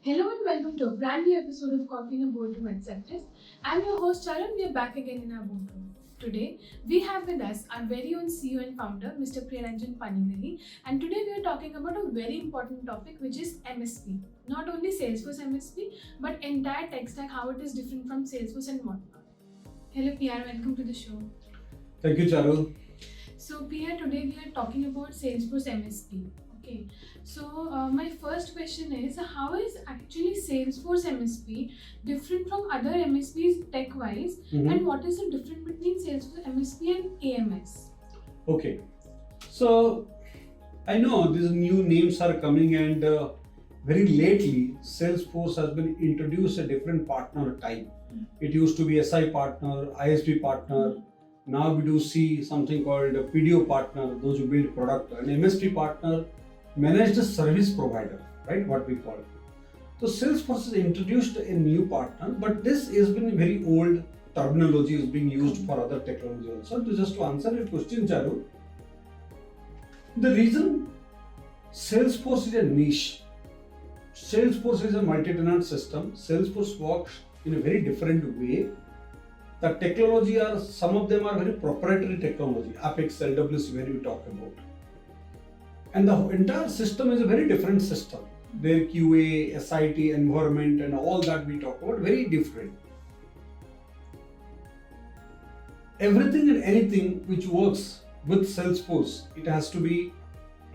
Hello and welcome to a brand new episode of Coffee in a Boardroom at CEPTES. I'm your host Charu and we are back again in our boardroom. Today, we have with us our very own CEO and founder, Mr. Priyaranjan Panigrahi. And today we are talking about a very important topic, which is MSP. Not only Salesforce MSP, but entire tech stack, how it is different from Salesforce and whatnot. Hello PR, welcome to the show. Thank you, Charu. So PR, today we are talking about Salesforce MSP. Okay, so my first question is, how is actually Salesforce MSP different from other MSPs tech-wise, and what is the difference between Salesforce MSP and AMS? Okay, so I know these new names are coming, and very lately Salesforce has been introduced a different partner type. It used to be SI partner, ISP partner. Now we do see something called a PDO partner, those who build product, and MSP partner, managed service provider, right? What we call it. So Salesforce has introduced a new partner, but this has been very old terminology is being used for other technology also. Just to answer your question, Charu, the reason Salesforce is a niche, Salesforce is a multi-tenant system. Salesforce works in a very different way. The technology are, some of them are very proprietary technology, Apex, LWC, where we talk about. And the entire system is a very different system. Their QA, SIT, environment, and all that we talk about, very different. Everything and anything which works with Salesforce, it has to be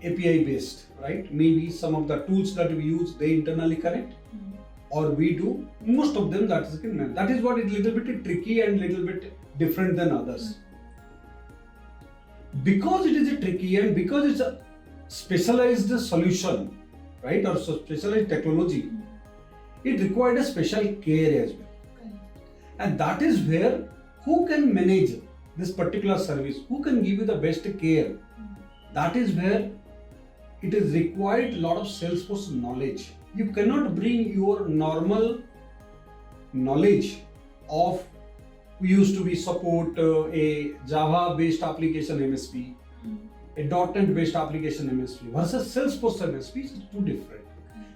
API based, right? Maybe some of the tools that we use, they internally connect, or we do. Most of them that is what is little bit tricky and little bit different than others. Because it is a tricky and because it's a specialized solution, right, or specialized technology, it required a special care as well. And that is where who can manage this particular service, who can give you the best care, that is where it is required a lot of Salesforce knowledge. You cannot bring your normal knowledge of, we used to be support a Java based application MSP, a .NET based application MSP versus Salesforce MSP is too different.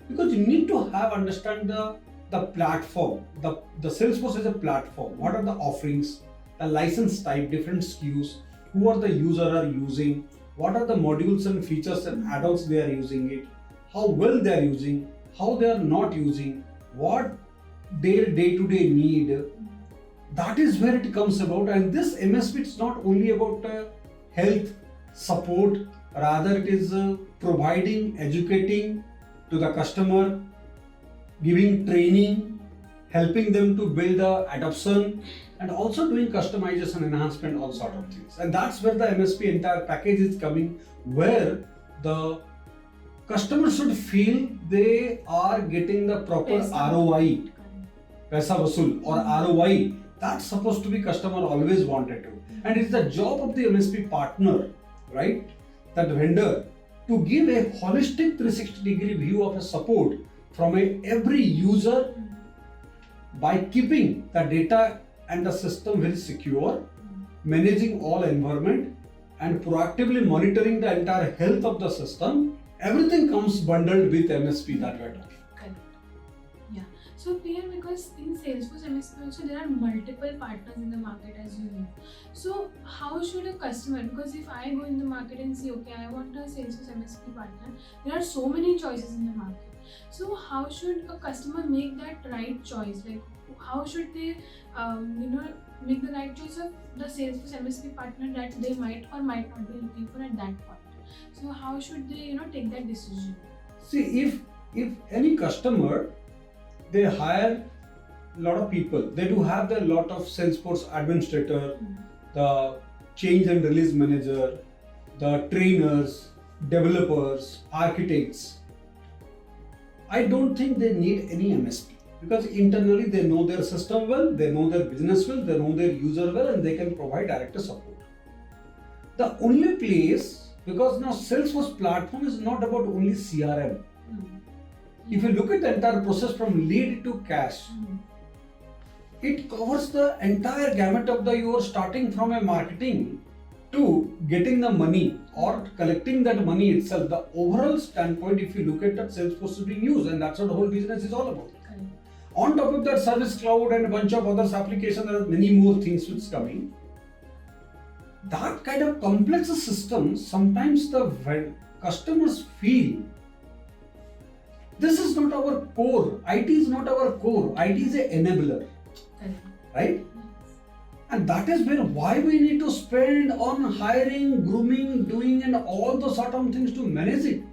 Because you need to understand the platform. The Salesforce is a platform. What are the offerings, the license type, different SKUs, who are the user are using, what are the modules and features and add-ons they are using it, how well they are using, how they are not using, what their day-to-day need. That is where it comes about. And this MSP is not only about health, support, rather it is providing, educating to the customer, giving training, helping them to build the adoption, and also doing customization, enhancement, all sort of things. And that's where the MSP entire package is coming, where the customer should feel they are getting the proper ROI, Paisa Vasool, or ROI. That's supposed to be customer always wanted to. And it's the job of the MSP partner, right, that vendor, to give a holistic 360-degree view of a support from every user by keeping the data and the system very secure, managing all environment, and proactively monitoring the entire health of the system. Everything comes bundled with MSP that we're talking. Correct. Yeah. So PR, because in Salesforce MSP also there are multiple partners in the market, as you know. So how should a customer, because if I go in the market and say, okay, I want a Salesforce MSP partner, there are so many choices in the market. So how should a customer make that right choice? Like, how should they, make the right choice of the Salesforce MSP partner that they might or might not be looking for at that point? So how should they, take that decision? See, if any customer, they hire a lot of people, they do have a lot of Salesforce administrator, the change and release manager, the trainers, developers, architects. I don't think they need any MSP, because internally they know their system well, they know their business well, they know their user well, and they can provide direct support. The only place, because now Salesforce platform is not about only CRM. If you look at the entire process from lead to cash, it covers the entire gamut of your starting from a marketing to getting the money or collecting that money itself, the overall standpoint, if you look at that, Salesforce is being used, and that's what the whole business is all about. Correct. On top of that, Service Cloud and a bunch of other applications, there are many more things which coming. That kind of complex system, sometimes the customers feel this is not our core. IT is not our core. IT is an enabler, right? And that is why we need to spend on hiring, grooming, doing, and all those sort of things to manage it.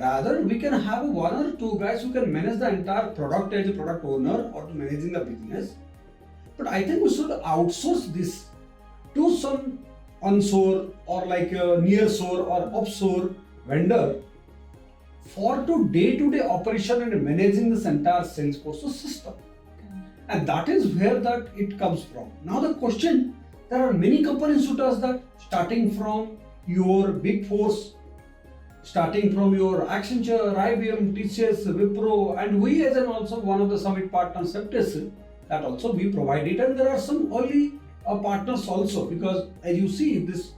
Rather, we can have one or two guys who can manage the entire product as a product owner or to managing the business. But I think we should outsource this to some onshore or like a nearshore or offshore vendor for to day-to-day operation and managing this entire Salesforce system. And that is where that it comes from. Now the question, there are many companies who does that, starting from your big fours, starting from your Accenture, IBM, TCS, Wipro, and we as an also one of the summit partners, CEPTES, that also we provide it. And there are some early partners also, because as you see, this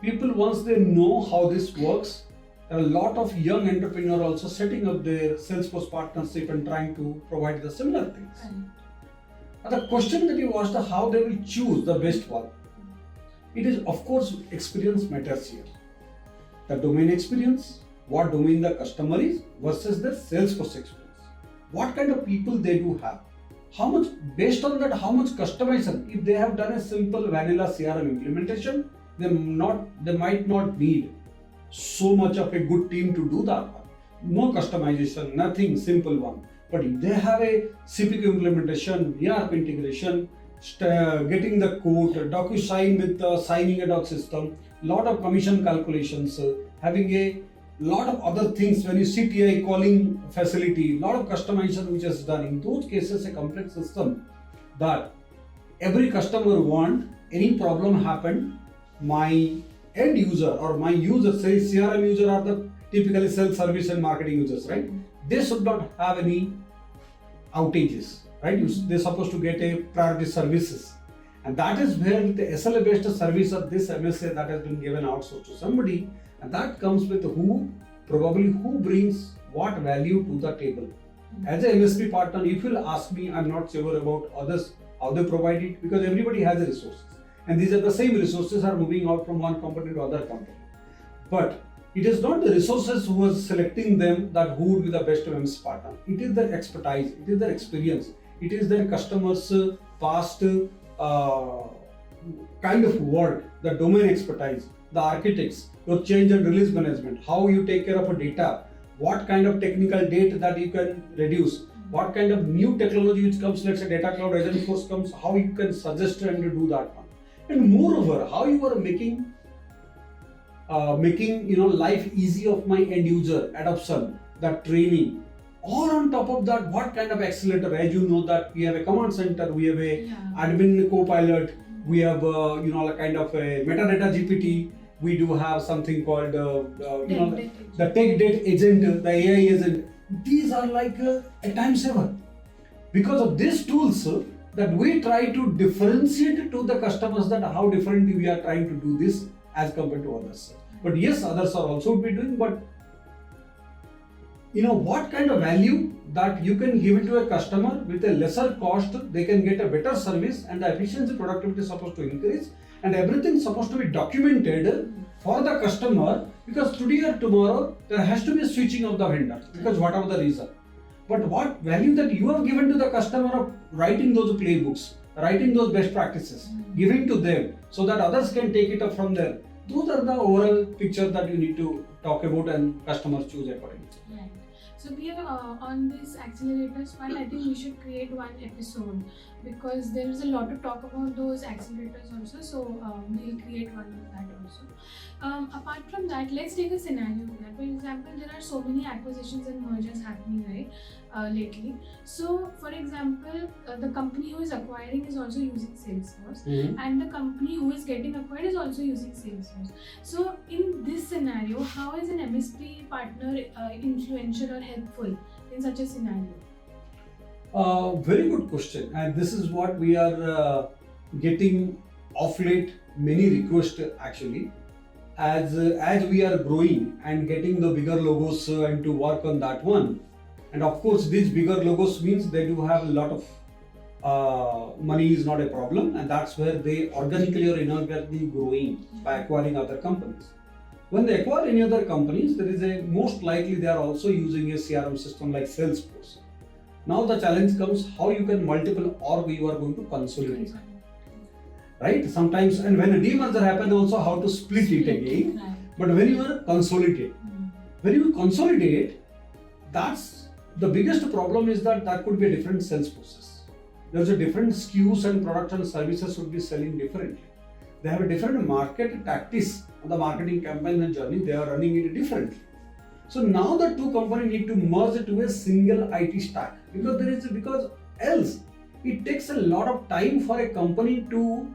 people, once they know how this works, there are a lot of young entrepreneurs also setting up their Salesforce partnership and trying to provide the similar things. Now the question that you asked, how they will choose the best one, it is of course experience matters here. The domain experience, what domain the customer is versus the Salesforce experience. What kind of people they do have. How much, based on that, how much customization. If they have done a simple vanilla CRM implementation, they might not need so much of a good team to do that one. No customization, nothing, simple one. But if they have a CPQ implementation, ERP integration, getting the code, DocuSign with signing a doc system, lot of commission calculations, having a lot of other things when you CTI calling facility, lot of customization which is done. In those cases, a complex system that every customer want, any problem happen, my end user or my user, say CRM user are the typically sales, service and marketing users, right? They should not have any outages, right? They're supposed to get a priority services. And that is where the SLA based service of this MSA that has been given outsourced to somebody, and that comes with who brings what value to the table. As a MSP partner, if you'll ask me, I'm not sure about others, how they provide it, because everybody has the resources. And these are the same resources are moving out from one company to other company. But it is not the resources who are selecting them that who would be the best MSP partner. It is their expertise, it is their experience, it is their customers' past kind of work, the domain expertise, the architects, your change and release management, how you take care of a data, what kind of technical debt that you can reduce, what kind of new technology which comes, let's say data cloud, Agentforce comes, how you can suggest and do that one. And moreover, how you are making life easy of my end user, adoption, that training, or on top of that, what kind of accelerator, as you know that we have a command center, we have a admin co-pilot, we have a kind of a metadata GPT, we do have something called the tech data agent, the AI agent. These are like a time saver. Because of these tools that we try to differentiate to the customers that how differently we are trying to do this as compared to others. But yes, others are also be doing, but what kind of value that you can give it to a customer with a lesser cost, they can get a better service and the efficiency productivity is supposed to increase and everything is supposed to be documented for the customer, because today or tomorrow there has to be a switching of the vendor because whatever the reason. But what value that you have given to the customer of writing those playbooks, writing those best practices, giving to them so that others can take it up from there. Those are the overall picture that you need to talk about and customers choose accordingly. Right. So we are on this accelerators part, I think we should create one episode because there is a lot to talk about those accelerators also. So we'll create one of that also. Apart from that, let's take a scenario that, for example, there are so many acquisitions and mergers happening, right, lately. So, for example, the company who is acquiring is also using Salesforce, and the company who is getting acquired is also using Salesforce. So, in this scenario, how is an MSP partner influential or helpful in such a scenario? Very good question, and this is what we are getting off late many requests actually, as we are growing and getting the bigger logos and to work on that one. And of course, these bigger logos means they do have a lot of money is not a problem, and that's where they organically or inorganically growing by acquiring other companies. When they acquire any other companies, there is a most likely they are also using a CRM system like Salesforce. Now the challenge comes how you can multiple org you are going to consolidate, right? Sometimes, and when a demerger happens, also how to split it again. Right. But when you are consolidate, when you consolidate, that's the biggest problem is that that could be a different sales process. There's a different SKUs and products and services would be selling differently. They have a different market tactics on the marketing campaign and journey. They are running it differently. So now the two companies need to merge it to a single IT stack because else it takes a lot of time for a company to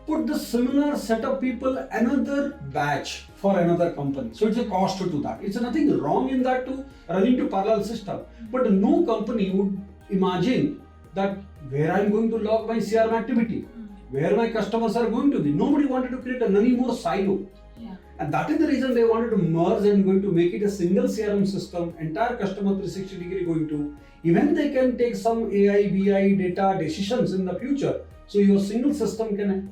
put the similar set of people another batch for another company. So it's a cost to do that. It's nothing wrong in that to running to parallel system. But no company would imagine that where I'm going to log my CRM activity, where my customers are going to be. Nobody wanted to create any more silo. Yeah. And that is the reason they wanted to merge and going to make it a single CRM system, entire customer 360 degree going to. Even they can take some AI, BI, data decisions in the future. So your single system can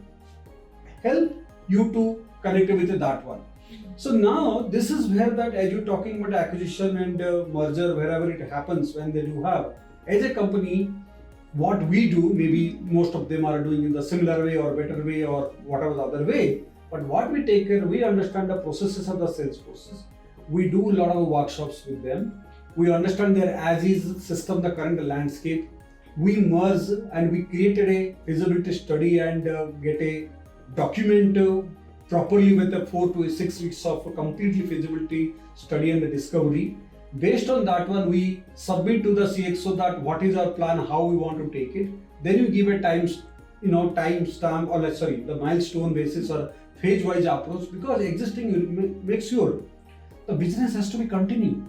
help you to connect with that one. So now this is where that as you're talking about acquisition and merger, wherever it happens, when they do have, as a company, what we do, maybe most of them are doing in the similar way or better way or whatever the other way. But what we take care, we understand the processes of the sales process. We do a lot of workshops with them. We understand their as-is system, the current landscape. We merge and we created a feasibility study and get a document properly with a 4 to 6 weeks of completely feasibility study and the discovery. Based on that one, we submit to the CXO that what is our plan, how we want to take it. Then you give a time stamp or the milestone basis or phase-wise approach, because existing make sure the business has to be continued.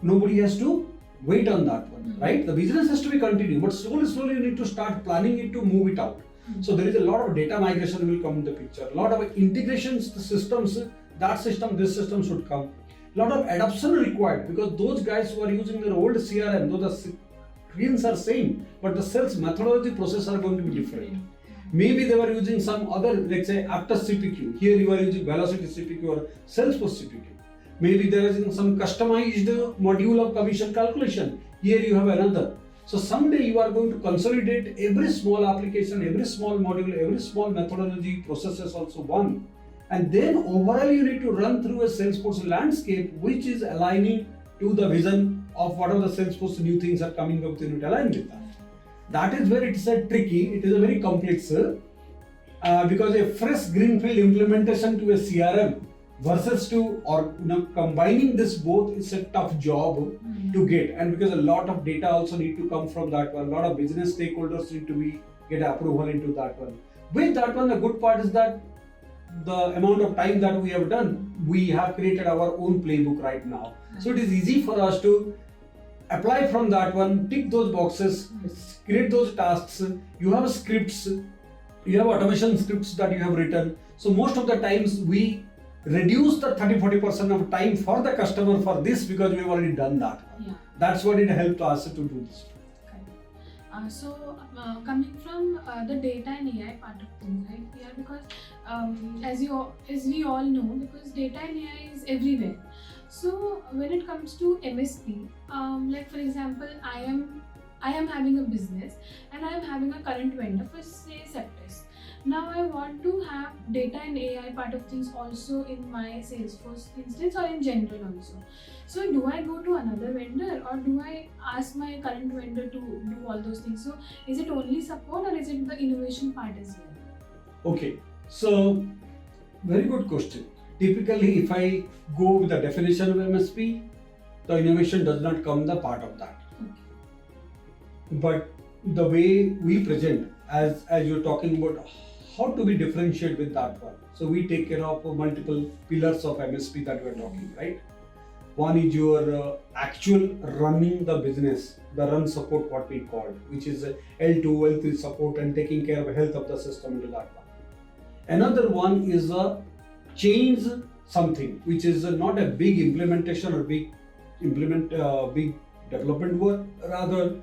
Nobody has to wait on that one, right? The business has to be continued, but slowly you need to start planning it to move it out. So there is a lot of data migration will come in the picture. A lot of integrations, the systems, that system, this system should come. A lot of adoption required because those guys who are using their old CRM, though the screens are same, but the sales methodology process are going to be different. Maybe they were using some other, let's say, CEPTES CPQ. Here you are using Velocity CPQ or Salesforce CPQ. Maybe there is some customized module of commission calculation. Here you have another. So someday you are going to consolidate every small application, every small module, every small methodology, processes also one. And then overall you need to run through a Salesforce landscape which is aligning to the vision of whatever the Salesforce new things are coming up, you need to align with that. That is where it is a tricky, it is a very complex because a fresh greenfield implementation to a CRM versus to combining this both is a tough job to get, and because a lot of data also need to come from that one, a lot of business stakeholders need to get approval into that one. With that one, the good part is that the amount of time that we have done, we have created our own playbook right now. So it is easy for us to apply from that one, tick those boxes, create those tasks. You have scripts, you have automation scripts that you have written. So most of the times we reduce the 30-40% of time for the customer for this because we have already done that. Yeah. That's what it helped us to do this. So coming from the data and AI part of things, right? Yeah, because as we all know, because data and AI is everywhere. So when it comes to MSP, like for example, I am having a business and I am having a current vendor for say CEPTES. Now I want to have data and AI part of things also in my Salesforce instance or in general also. So do I go to another vendor or do I ask my current vendor to do all those things? So is it only support or is it the innovation part as well? Okay, so very good question. Typically, if I go with the definition of MSP, the innovation does not come the part of that. Okay. But the way we present, as you're talking about how to be differentiate with that one. So we take care of multiple pillars of MSP that we're talking, right? One is your actual running the business, the run support what we call, which is L2, L3 support and taking care of health of the system into that one. Another one is a change something, which is not a big implementation or big development work, rather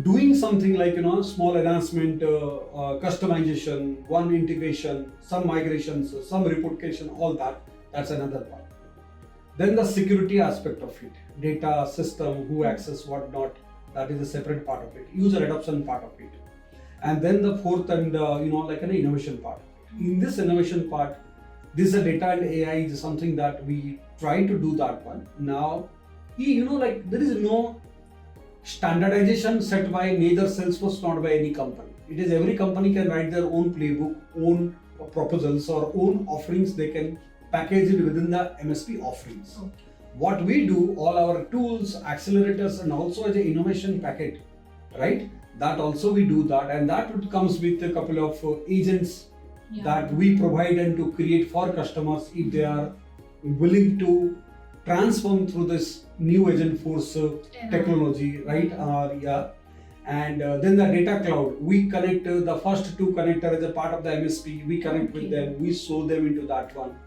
doing something like small enhancement, customization, one integration, some migrations, some replication, all that. That's another part. Then the security aspect of it, data, system, who access what not, that is a separate part of it. User adoption part of it, and then the fourth and like an innovation part. In this innovation part, this data and AI is something that we try to do that one. Now, like there is no standardization set by neither Salesforce nor by any company. It is every company can write their own playbook, own proposals or own offerings. They can package it within the MSP offerings. Okay. What we do, all our tools, accelerators, and also as an innovation packet, right? That also we do that, and that would comes with a couple of agents that we provide and to create for customers if they are willing to transform through this new agent force technology, right? And then the data cloud, we connect the first two connector as a part of the MSP. We connect with them, we show them into that one.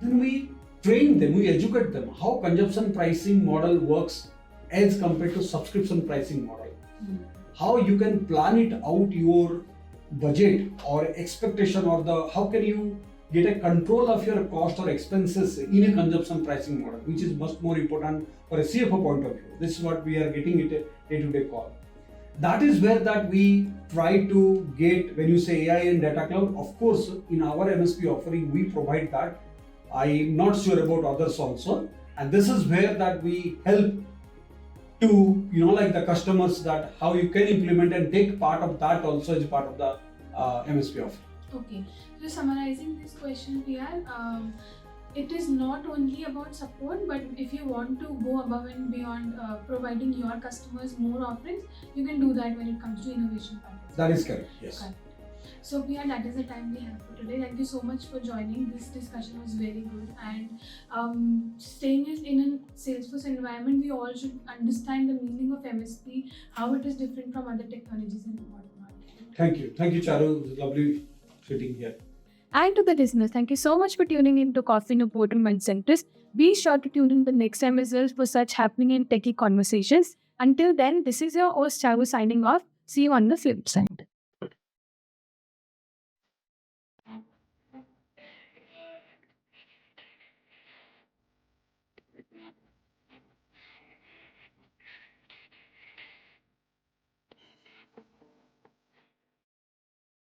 Then we train them, we educate them how consumption pricing model works as compared to subscription pricing model. How you can plan it out your budget or expectation, or the how can you get a control of your cost or expenses in a consumption pricing model, which is much more important for a CFO point of view. This is what we are getting it a day-to-day call. That is where that we try to get. When you say AI and data cloud, of course in our MSP offering we provide that. I'm not sure about others also, and this is where that we help to like the customers that how you can implement and take part of that also as part of the MSP offering. Okay, so summarizing this question, PR, it is not only about support, but if you want to go above and beyond providing your customers more offerings, you can do that when it comes to innovation packages. That is correct. Yes. Correct. So PR, that is the time we have for today. Thank you so much for joining. This discussion was very good, and staying in a Salesforce environment, we all should understand the meaning of MSP, how it is different from other technologies and whatnot. Thank you, Charu. It was lovely sitting here. And to the listeners, thank you so much for tuning in to Coffee No Boardroom and Centris. Be sure to tune in the next time as well for such happening and techie conversations. Until then, this is your host Charu signing off. See you on the flip side.